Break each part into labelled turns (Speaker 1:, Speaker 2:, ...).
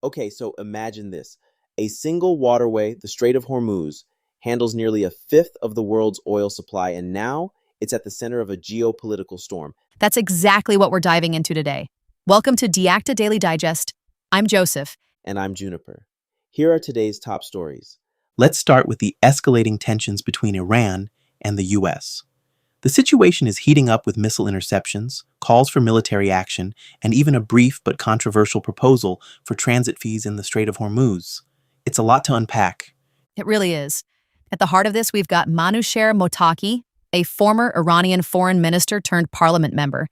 Speaker 1: Okay, so imagine this. A single waterway, the Strait of Hormuz, handles nearly a fifth of the world's oil supply, and now it's at the center of a geopolitical storm.
Speaker 2: That's exactly what we're diving into today. Welcome to DeActa Daily Digest. I'm Joseph.
Speaker 1: And I'm Juniper. Here are today's top stories.
Speaker 3: Let's start with the escalating tensions between Iran and the U.S. The situation is heating up with missile interceptions, calls for military action, and even a brief but controversial proposal for transit fees in the Strait of Hormuz. It's a lot to unpack.
Speaker 2: It really is. At the heart of this, we've got Manouchehr Mottaki, a former Iranian foreign minister turned parliament member,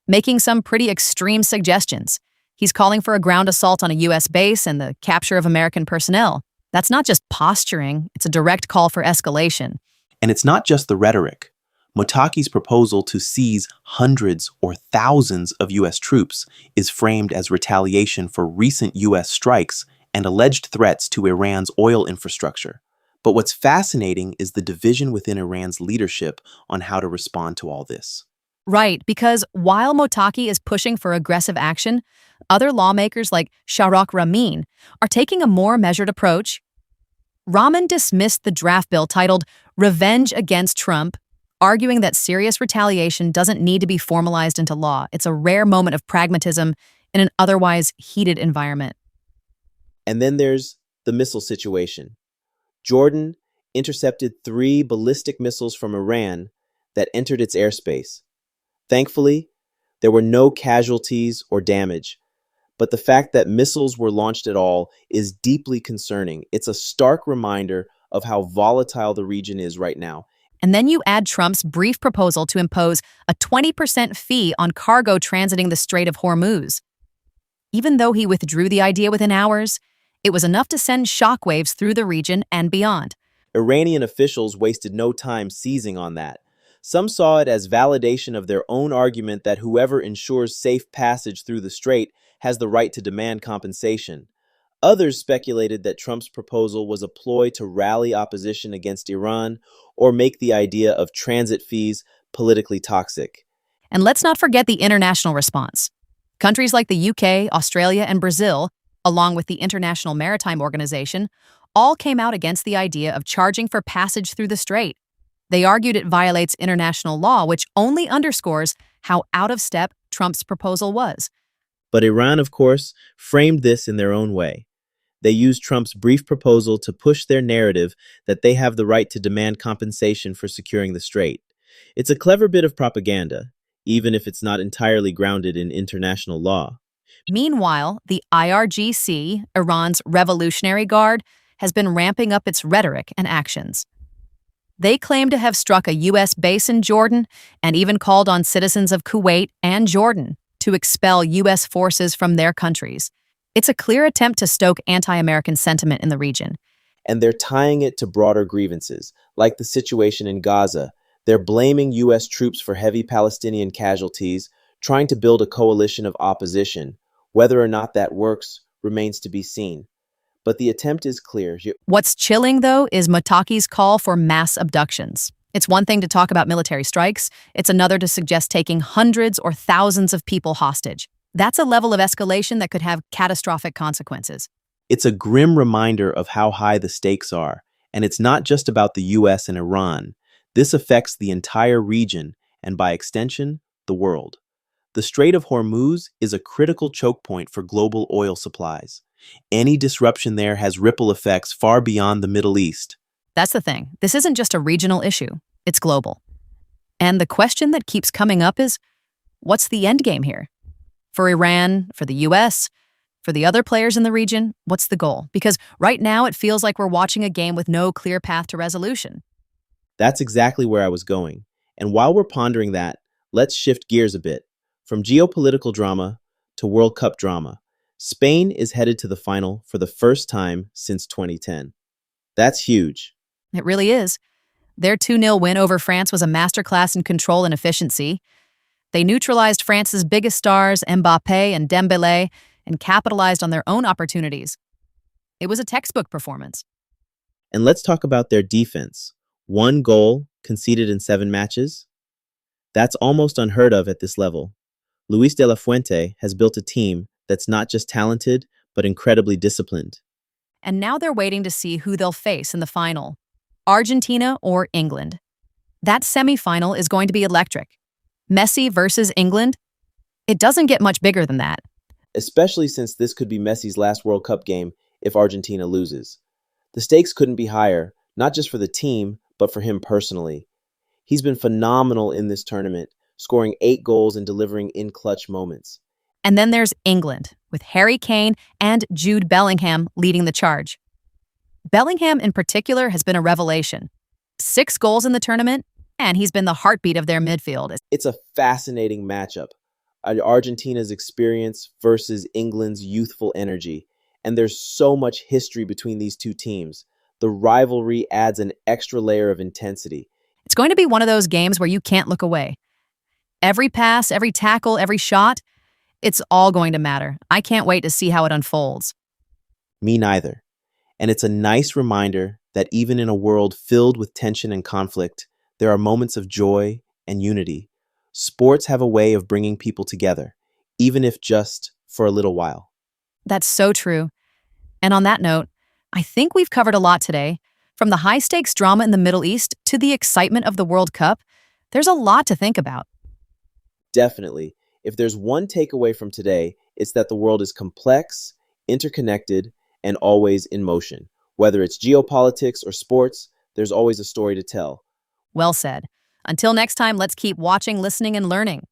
Speaker 2: making some pretty extreme suggestions. He's calling for a ground assault on a U.S. base and the capture of American personnel. That's not just posturing, it's a direct call for escalation.
Speaker 3: And it's not just the rhetoric. Mottaki's proposal to seize hundreds or thousands of U.S. troops is framed as retaliation for recent U.S. strikes and alleged threats to Iran's oil infrastructure. But what's fascinating is the division within Iran's leadership on how to respond to all this.
Speaker 2: Right, because while Mottaki is pushing for aggressive action, other lawmakers like Shahrokh Ramin are taking a more measured approach. Rahman dismissed the draft bill titled Revenge Against Trump, arguing that serious retaliation doesn't need to be formalized into law. It's a rare moment of pragmatism in an otherwise heated environment.
Speaker 1: And then there's the missile situation. Jordan intercepted 3 ballistic missiles from Iran that entered its airspace. Thankfully, there were no casualties or damage, but the fact that missiles were launched at all is deeply concerning. It's a stark reminder of how volatile the region is right now.
Speaker 2: And then you add Trump's brief proposal to impose a 20% fee on cargo transiting the Strait of Hormuz. Even though he withdrew the idea within hours, it was enough to send shockwaves through the region and beyond.
Speaker 1: Iranian officials wasted no time seizing on that. Some saw it as validation of their own argument that whoever ensures safe passage through the strait has the right to demand compensation. Others speculated that Trump's proposal was a ploy to rally opposition against Iran or make the idea of transit fees politically toxic.
Speaker 2: And let's not forget the international response. Countries like the UK, Australia, and Brazil, along with the International Maritime Organization, all came out against the idea of charging for passage through the strait. They argued it violates international law, which only underscores how out of step Trump's proposal was.
Speaker 1: But Iran, of course, framed this in their own way. They used Trump's brief proposal to push their narrative that they have the right to demand compensation for securing the strait. It's a clever bit of propaganda, even if it's not entirely grounded in international law.
Speaker 2: Meanwhile, the IRGC, Iran's Revolutionary Guard, has been ramping up its rhetoric and actions. They claim to have struck a U.S. base in Jordan and even called on citizens of Kuwait and Jordan to expel U.S. forces from their countries. It's a clear attempt to stoke anti-American sentiment in the region.
Speaker 1: And they're tying it to broader grievances, like the situation in Gaza. They're blaming U.S. troops for heavy Palestinian casualties, trying to build a coalition of opposition. Whether or not that works remains to be seen. But the attempt is clear.
Speaker 2: What's chilling, though, is Mottaki's call for mass abductions. It's one thing to talk about military strikes. It's another to suggest taking hundreds or thousands of people hostage. That's a level of escalation that could have catastrophic consequences.
Speaker 1: It's a grim reminder of how high the stakes are. And it's not just about the U.S. and Iran. This affects the entire region and, by extension, the world. The Strait of Hormuz is a critical choke point for global oil supplies. Any disruption there has ripple effects far beyond the Middle East.
Speaker 2: That's the thing. This isn't just a regional issue. It's global. And the question that keeps coming up is, what's the end game here? For Iran, for the U.S., for the other players in the region, what's the goal? Because right now it feels like we're watching a game with no clear path to resolution.
Speaker 1: That's exactly where I was going. And while we're pondering that, let's shift gears a bit. From geopolitical drama to World Cup drama. Spain is headed to the final for the first time since 2010. That's huge.
Speaker 2: It really is. Their 2-0 win over France was a masterclass in control and efficiency. They neutralized France's biggest stars, Mbappé and Dembélé, and capitalized on their own opportunities. It was a textbook performance.
Speaker 1: And let's talk about their defense. 1 goal conceded in 7 matches. That's almost unheard of at this level. Luis de la Fuente has built a team that's not just talented, but incredibly disciplined.
Speaker 2: And now they're waiting to see who they'll face in the final, Argentina or England. That semifinal is going to be electric. Messi versus England? It doesn't get much bigger than that.
Speaker 1: Especially since this could be Messi's last World Cup game if Argentina loses. The stakes couldn't be higher, not just for the team, but for him personally. He's been phenomenal in this tournament, scoring 8 goals and delivering in clutch moments.
Speaker 2: And then there's England, with Harry Kane and Jude Bellingham leading the charge. Bellingham in particular has been a revelation. 6 goals in the tournament, and he's been the heartbeat of their midfield.
Speaker 1: It's a fascinating matchup. Argentina's experience versus England's youthful energy. And there's so much history between these two teams. The rivalry adds an extra layer of intensity.
Speaker 2: It's going to be one of those games where you can't look away. Every pass, every tackle, every shot, it's all going to matter. I can't wait to see how it unfolds.
Speaker 1: Me neither. And it's a nice reminder that even in a world filled with tension and conflict, there are moments of joy and unity. Sports have a way of bringing people together, even if just for a little while.
Speaker 2: That's so true. And on that note, I think we've covered a lot today. From the high-stakes drama in the Middle East to the excitement of the World Cup, there's a lot to think about.
Speaker 1: Definitely. If there's one takeaway from today, it's that the world is complex, interconnected, and always in motion. Whether it's geopolitics or sports, there's always a story to tell.
Speaker 2: Well said. Until next time, let's keep watching, listening, and learning.